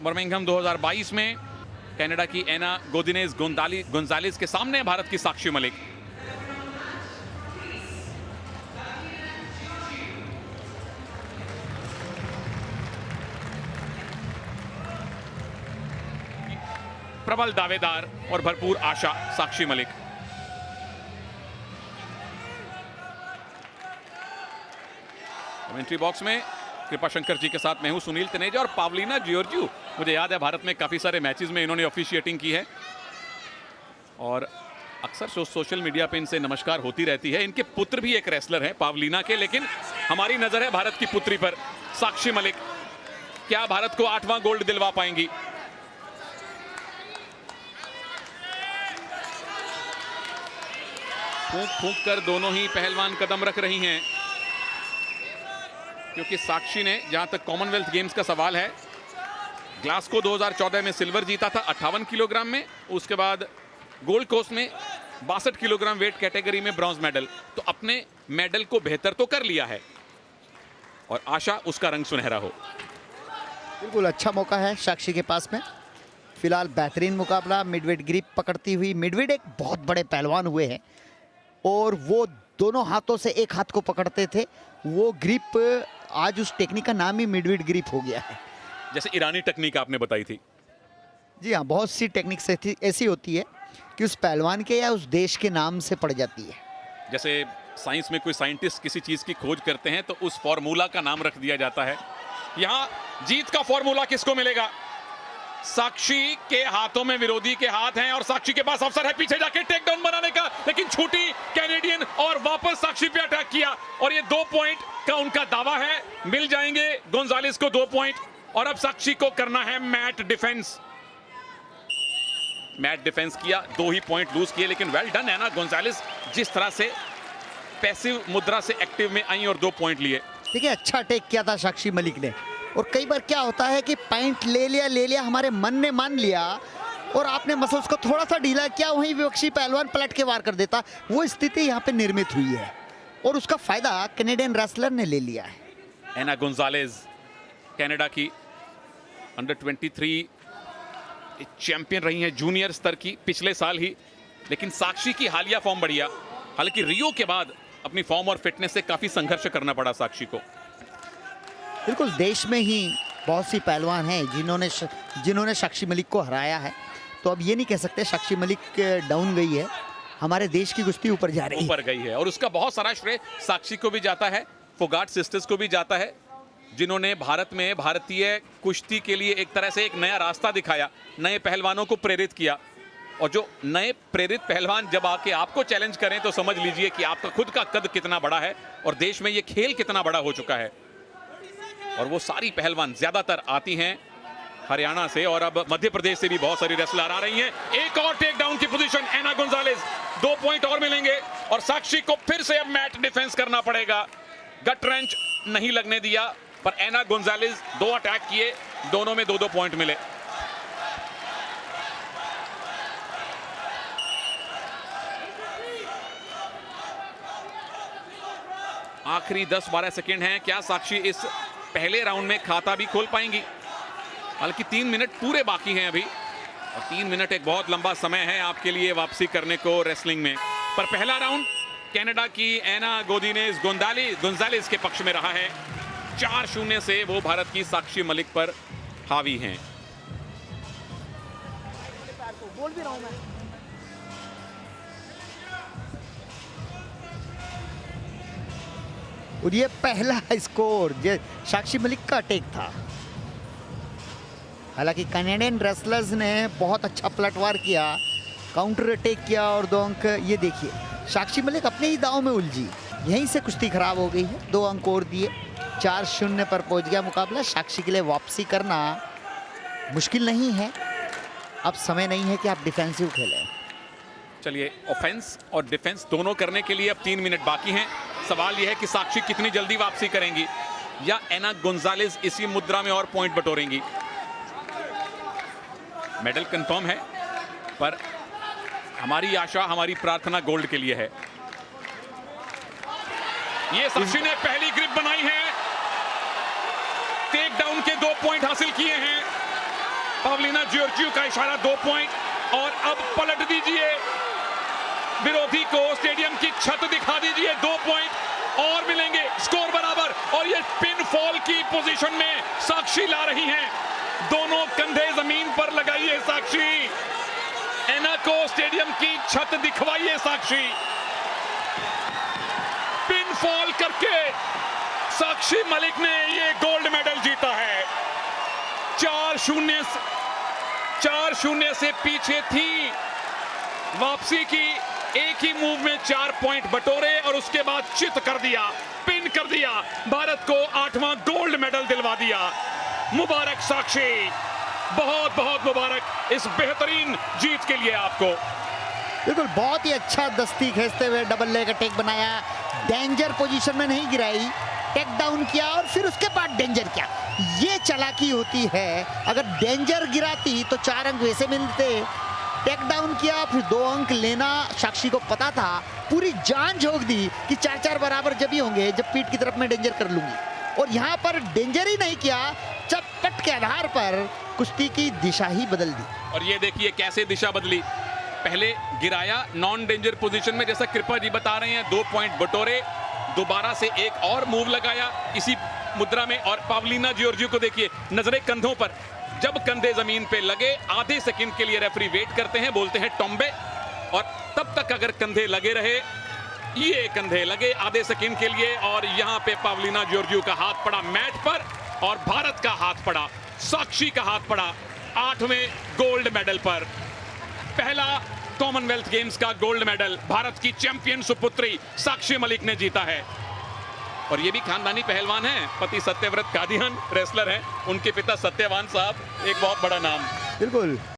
Birmingham 2022 में Canada की एना गोदिनेज Gonzales के सामने भारत की साक्षी मलिक। प्रबल दावेदार और भरपूर आशा साक्षी मलिक। कमेंट्री बॉक्स में कृपाशंकर जी के साथ मैं हूं सुनील तनेजा और पावलिना जियोर्जियू। मुझे याद है भारत में काफी सारे मैचेस में इन्होंने ऑफिशिएटिंग की है और अक्सर सोशल मीडिया पे इनसे नमस्कार होती रहती है। इनके पुत्र भी एक रेसलर हैं पावलिना के, लेकिन हमारी नजर है भारत की पुत्री पर, साक्षी मलिक। क्या भारत को 8वां गोल्ड दिलवा पाएंगी? फूंक फूंक कर दोनों ही पहलवान कदम रख रही हैं, क्योंकि साक्षी ने, जहां तक कॉमनवेल्थ गेम्स का सवाल है, ग्लासगो 2014 में सिल्वर जीता था 58 किलोग्राम में, उसके बाद गोल्ड कोस्ट में 62 किलोग्राम वेट कैटेगरी में ब्रॉन्ज मेडल। तो अपने मेडल को बेहतर तो कर लिया है और आशा उसका रंग सुनहरा हो। बिल्कुल अच्छा मौका है साक्षी के पास में। फिलहाल बेहतरीन मुकाबला, मिडवेट ग्रिप पकड़ती हुई। मिडवेट एक बहुत बड़े पहलवान हुए हैं और वो दोनों हाथों से एक हाथ को पकड़ते थे। वो ग्रिप, आज उस टेक्निक का नाम ही मिडवेट ग्रिप हो गया है। जैसे ईरानी टेक्निक आपने बताई थी। जी हाँ, बहुत सी टेक्निक्स ऐसी होती है कि उस पहलवान के या उस देश के नाम से पड़ जाती है। जैसे साइंस में कोई साइंटिस्ट किसी चीज की खोज करते हैं तो उस फॉर्मूला का नाम रख दिया जाता है। यहां जीत का फॉर्मूला किसको मिलेगा? साक्षी के हाथों में विरोधी के हाथ हैं और साक्षी के पास अवसर है पीछे जाके टेक डाउन बनाने का, लेकिन छूटी कैनेडियन और वापस साक्षी पे अटैक किया और ये 2 पॉइंट का उनका दावा है। मिल जाएंगे गोंजालेस को 2 पॉइंट और अब साक्षी को करना है मैट डिफेंस। मैट डिफेंस किया, 2 ही पॉइंट लूज किए, लेकिन वेल डन है ना गोंजालेस, जिस तरह से पैसिव मुद्रा से एक्टिव में आई और 2 पॉइंट लिए। देखिए, अच्छा अटैक किया था साक्षी मलिक ने। और कई बार क्या होता है कि पॉइंट ले लिया, हमारे मन ने मान लिया और आपने मसल्स को थोड़ा सा ढीला किया, वहीं विपक्षी पहलवान पलट के वार कर देता। वो स्थिति यहाँ पे निर्मित हुई है और उसका फायदा कैनेडियन रेसलर ने ले लिया है। एना गोंजालेस कनाडा की अंडर 23 चैंपियन रही हैं, जूनियर स्तर की, पिछले साल ही। लेकिन साक्षी की हालिया फॉर्म बढ़िया, हालांकि रियो के बाद अपनी फॉर्म और फिटनेस से काफी संघर्ष करना पड़ा साक्षी को। बिल्कुल, देश में ही बहुत सी पहलवान हैं जिन्होंने साक्षी मलिक को हराया है। तो अब ये नहीं कह सकते साक्षी मलिक डाउन गई है, हमारे देश की कुश्ती ऊपर जा रही है। ऊपर गई है और उसका बहुत सारा श्रेय साक्षी को भी जाता है, फोगाट सिस्टर्स को भी जाता है, जिन्होंने भारत में भारतीय कुश्ती के लिए एक तरह से एक नया रास्ता दिखाया, नए पहलवानों को प्रेरित किया। और जो नए प्रेरित पहलवान जब आके आपको चैलेंज करें तो समझ लीजिए कि आपका खुद का कद कितना बड़ा है और देश में ये खेल कितना बड़ा हो चुका है। और वो सारी पहलवान ज्यादातर आती हैं हरियाणा से और अब मध्य प्रदेश से भी बहुत सारी रेसलर आ रही हैं। एक और टेक डाउन की पोजीशन एना गोंजालेस, 2 पॉइंट और मिलेंगे और साक्षी को फिर से अब मैट डिफेंस करना पड़ेगा। गट रेंच नहीं लगने दिया, पर एना गोंजालेस 2 अटैक किए, दोनों में 2-2 पॉइंट मिले। आखिरी 10-12 सेकेंड हैं, क्या साक्षी इस पहले राउंड में खाता भी खोल पाएंगी? हालांकि 3 मिनट पूरे बाकी हैं अभी और 3 मिनट एक बहुत लंबा समय है आपके लिए वापसी करने को रेसलिंग में। पर पहला राउंड कनाडा की एना गोदिनेज गोंजालेस के पक्ष में रहा है। 4-0 से वो भारत की साक्षी मलिक पर हावी हैं। बोल भी रहा हूं मैं। और ये पहला स्कोर साक्षी मलिक का अटैक था। हालांकि कैनेडियन रेसलर्स ने बहुत अच्छा पलटवार किया, काउंटर अटैक किया और 2 अंक। ये देखिए, साक्षी मलिक अपने ही दांव में उलझी, यहीं से कुश्ती खराब हो गई है। 2 अंक और दिए, 4-0 पर पहुंच गया मुकाबला। साक्षी के लिए वापसी करना मुश्किल नहीं है, अब समय नहीं है कि आप डिफेंसिव खेलें। चलिए, ऑफेंस और डिफेंस दोनों करने के लिए अब 3 मिनट बाकी हैं। सवाल यह है कि साक्षी कितनी जल्दी वापसी करेंगी या एना गोंजालेस इसी मुद्रा में और पॉइंट बटोरेंगी। मेडल कंफर्म है, पर हमारी आशा, हमारी प्रार्थना गोल्ड के लिए है। ये साक्षी ने पहली ग्रिप बनाई है, टेक डाउन के 2 पॉइंट हासिल किए हैं पावलिना जॉर्जियो का इशारा 2 पॉइंट। और अब पलट दीजिए विरोधी को, स्टेडियम की छत दिखा दीजिए, 2 पॉइंट और मिलेंगे, स्कोर बराबर। और ये पिन फॉल की पोजीशन में साक्षी ला रही हैं, दोनों कंधे जमीन पर लगाइए साक्षी, एनाको स्टेडियम की छत दिखवाइए साक्षी। पिन फॉल करके साक्षी मलिक ने ये गोल्ड मेडल जीता है। 4-0 से पीछे थी, वापसी की, एक ही मूव में 4 पॉइंट बटोरे और उसके बाद चित कर दिया, पिन कर दिया, भारत को 8वां गोल्ड मेडल दिलवा दिया। मुबारक साक्षी, बहुत बहुत मुबारक इस बेहतरीन जीत के लिए आपको। बिल्कुल, बहुत ही अच्छा दस्ती खींचते हुए डबल लेग अटैक बनाया, डेंजर पोजीशन में नहीं गिराई, टेक डाउन किया और फिर उसके बाद डेंजर किया। ये चालाकी होती है, अगर डेंजर गिराती तो 4 अंक वैसे मिलते, टेक डाउन किया फिर 2 अंक लेना साक्षी को पता था, पूरी जान झोंक दी कि 4-4 बराबर जब ही होंगे जब पीठ की तरफ मैं डेंजर कर लूंगी। और यहाँ पर डेंजर ही नहीं किया, चटपट के आधार पर कुश्ती की दिशा ही बदल दी। और ये देखिए कैसे दिशा बदली, पहले गिराया नॉन डेंजर पोजीशन में, जैसा कृपा जी बता रहे हैं, 2 पॉइंट बटोरे, दोबारा से एक और मूव लगाया इसी मुद्रा में। और पावलिना जॉर्जियो को देखिए, नजरें कंधों पर, जब कंधे जमीन पे लगे आधे सेकंड के लिए रेफरी वेट करते हैं, बोलते हैं टॉम्बे, और तब तक अगर कंधे लगे रहे, ये कंधे लगे आधे सेकंड के लिए, और यहां पे पावलिना जॉर्जियो का हाथ पड़ा मैट पर और भारत का हाथ पड़ा, साक्षी का हाथ पड़ा 8वें गोल्ड मेडल पर। पहला कॉमनवेल्थ गेम्स का गोल्ड मेडल भारत की चैंपियन सुपुत्री साक्षी मलिक ने जीता है। और ये भी खानदानी पहलवान हैं, पति सत्यव्रत कादियान रेसलर हैं, उनके पिता सत्यवान साहब, एक बहुत बड़ा नाम। बिल्कुल।